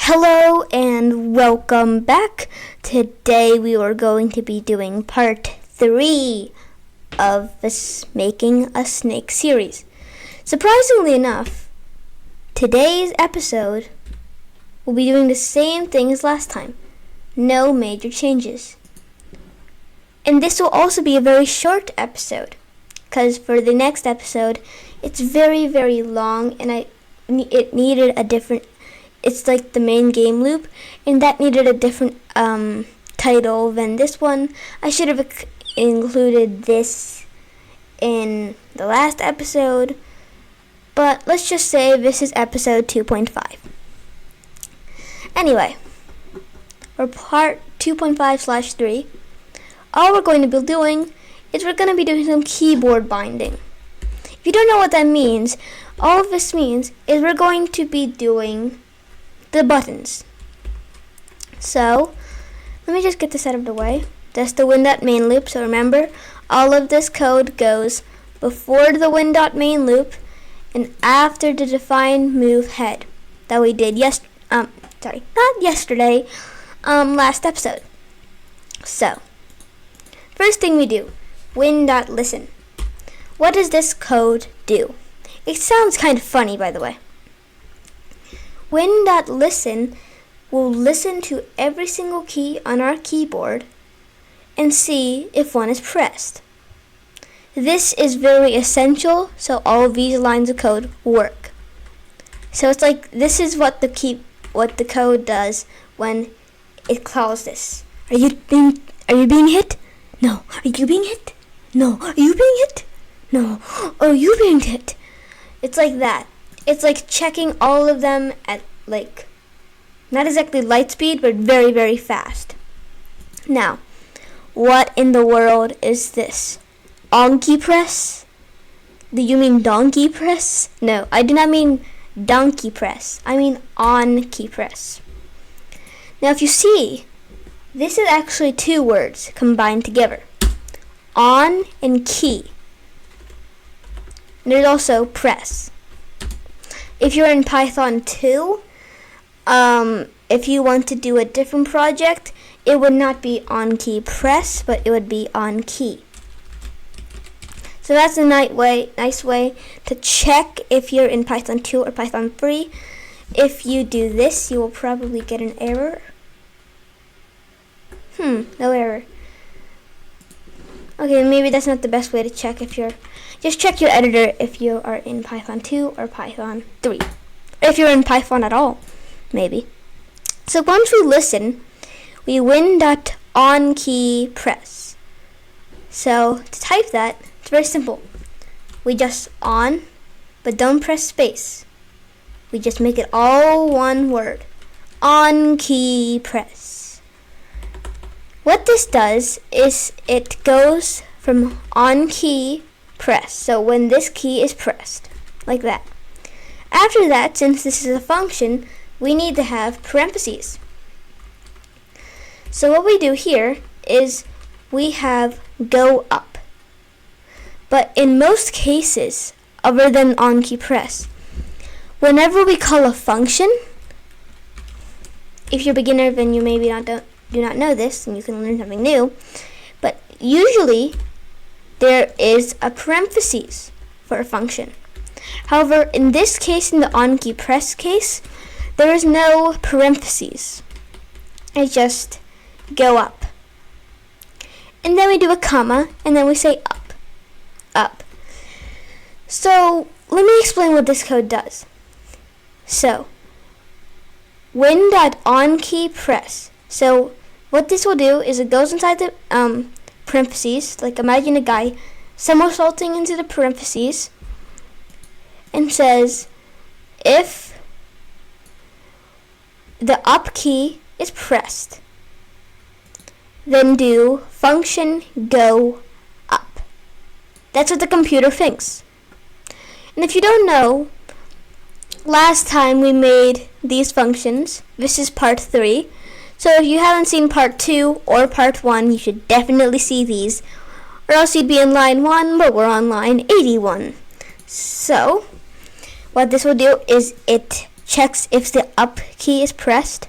Hello and welcome back. Today we are going to be doing part 3 of this Making a Snake series. Surprisingly enough, today's episode will be doing the same thing as last time. No major changes. And this will also be a very short episode, because for the next episode, it's very, very long and it needed a different, it's like the main game loop, and that needed a different title than this one. I should have included this in the last episode, but let's just say this is episode 2.5. Anyway, for part 2.5/3, all we're going to be doing is we're going to be doing some keyboard binding. If you don't know what that means, all this means is we're going to be doing the buttons. So, let me just get this out of the way. That's the wn.main loop, so remember, all of this code goes before the wn.main loop and after the define move head that we did last episode. So, first thing we do, wn.listen. What does this code do? It sounds kind of funny, by the way. wn.listen will listen to every single key on our keyboard and see if one is pressed. This is very essential so all of these lines of code work. So it's like this is what the code does when it calls this. Are you being hit? No. Are you being hit? No. Are you being hit? No. Are you being hit? It's like that. It's like checking all of them at like, not exactly light speed, but very, very fast. Now, what in the world is this? OnkeyPress? Do you mean donkey press? No, I do not mean donkey press. I mean OnkeyPress. Now, if you see, this is actually two words combined together. On and key. And there's also press. If you're in Python 2, if you want to do a different project, it would not be OnkeyPress, but it would be OnKey. So that's a nice way to check if you're in Python 2 or Python 3. If you do this, you will probably get an error. No error. Okay, maybe that's not the best way to check if you're... Just check your editor if you are in Python 2 or Python 3. If you're in Python at all, maybe. So once we listen, we wn.onkeypress. So to type that, it's very simple. We just on, but don't press space. We just make it all one word. OnkeyPress. What this does is it goes from OnKey press. So when this key is pressed, like that. After that, since this is a function, we need to have parentheses. So what we do here is we have go up. But in most cases, other than OnKeyPress, whenever we call a function, if you're a beginner, then you maybe do not know this, and you can learn something new. But usually, there is a parentheses for a function. However, in this case, in the OnKeyPress case, there is no parentheses. It's just go up. And then we do a comma, and then we say up, up. So, let me explain what this code does. So, wn.onkeypress. So, what this will do is it goes inside the parentheses, like imagine a guy somersaulting into the parentheses and says if the up key is pressed, then do function go up. That's what the computer thinks. And if you don't know, last time we made these functions. This is part 3. So if you haven't seen part 2 or part 1, you should definitely see these, or else you'd be in line 1, but we're on line 81. So what this will do is it checks if the up key is pressed,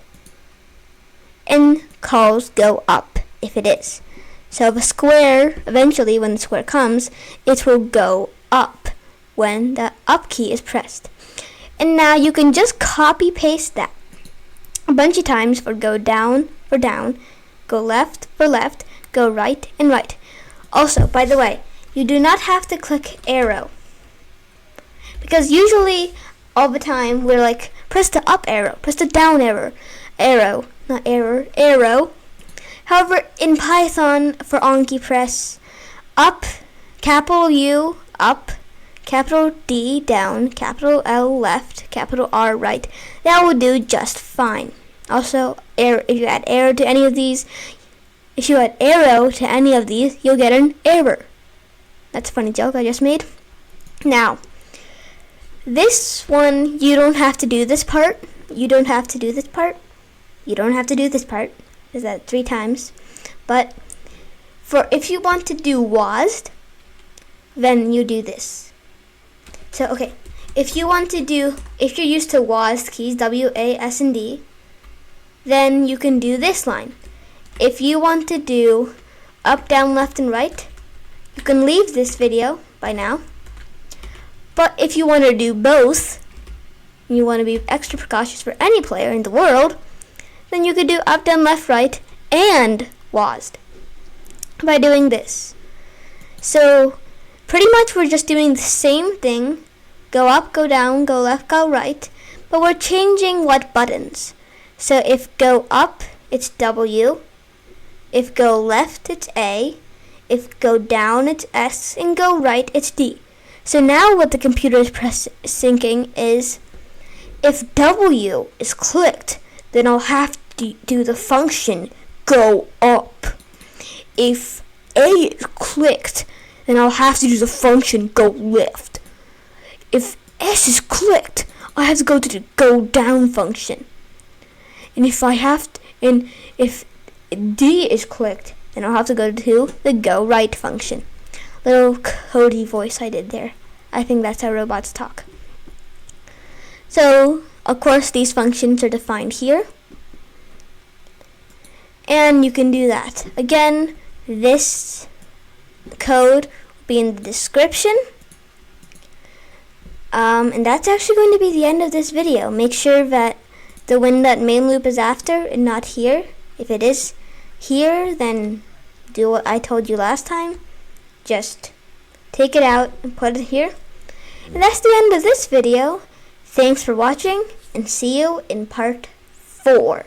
and calls go up if it is. So the square, eventually when the square comes, it will go up when the up key is pressed. And now you can just copy paste that a bunch of times for go down for down, go left for left, go right and right. Also, by the way, you do not have to click arrow, because usually all the time we're like, press the up arrow, press the down arrow. However, in Python for wn.onkeypress, up, capital U, up, capital D, down, capital L, left, capital R, right, that will do just fine. Also, if you add arrow to any of these, you'll get an error. That's a funny joke I just made. Now, this one, you don't have to do this part. Is that 3 times? But if you want to do WASD, then you do this. So okay, if you're used to WASD keys, WASD, then you can do this line. If you want to do up, down, left, and right, you can leave this video by now. But if you want to do both, and you want to be extra precautious for any player in the world, then you could do up, down, left, right, and WASD by doing this. So pretty much we're just doing the same thing, go up, go down, go left, go right, but we're changing what buttons. So if go up, it's W, if go left, it's A, if go down, it's S, and go right, it's D. So now what the computer is syncing is, if W is clicked, then I'll have to do the function go up. If A is clicked, then I'll have to do the function go left. If S is clicked, I have to go to the go down function. And if D is clicked, then I'll have to go to the go right function. Little codey voice I did there. I think that's how robots talk. So, of course, these functions are defined here. And you can do that. Again, this code will be in the description. And that's actually going to be the end of this video. Make sure that the wn.main loop is after and not here. If it is here, then do what I told you last time. Just take it out and put it here. And that's the end of this video. Thanks for watching, and see you in part 4.